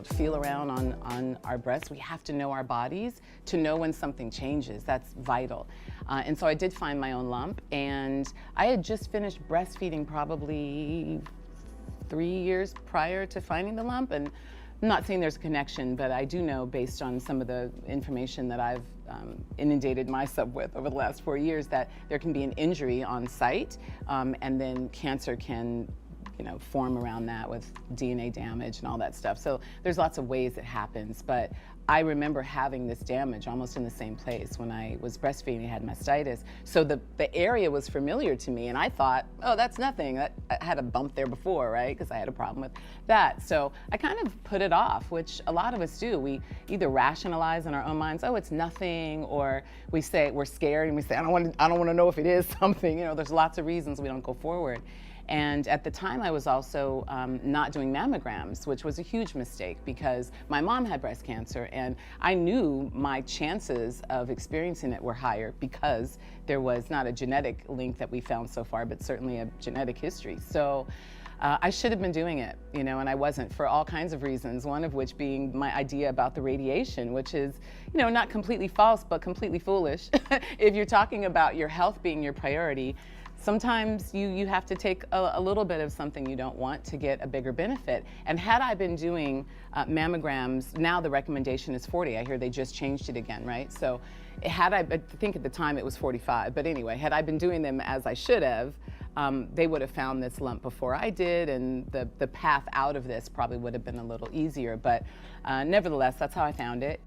Feel around on our breasts. We have to know our bodies to know when something changes. That's vital. And so I did find my own lump, and I had just finished breastfeeding probably 3 years prior to finding the lump. And I'm not saying there's a connection, but I do know, based on some of the information that I've inundated myself with over the last 4 years, that there can be an injury on site, and then cancer can form around that with DNA damage and all that stuff. So there's lots of ways it happens, but I remember having this damage almost in the same place when I was breastfeeding. I had mastitis. So the area was familiar to me, and I thought, oh, that's nothing. I had a bump there before, right? Because I had a problem with that. So I kind of put it off, which a lot of us do. We either rationalize in our own minds, oh, it's nothing, or we say we're scared and we say, I don't want to know if it is something. There's lots of reasons we don't go forward. And at the time, I was also not doing mammograms, which was a huge mistake because my mom had breast cancer, and I knew my chances of experiencing it were higher because there was not a genetic link that we found so far, but certainly a genetic history. So I should have been doing it, and I wasn't, for all kinds of reasons, one of which being my idea about the radiation, which is, not completely false, but completely foolish. If you're talking about your health being your priority, sometimes you have to take a little bit of something you don't want to get a bigger benefit. And had I been doing mammograms, now the recommendation is 40. I hear they just changed it again, right? So I think at the time it was 45, but anyway, had I been doing them as I should have, they would have found this lump before I did, and the path out of this probably would have been a little easier. But nevertheless, that's how I found it.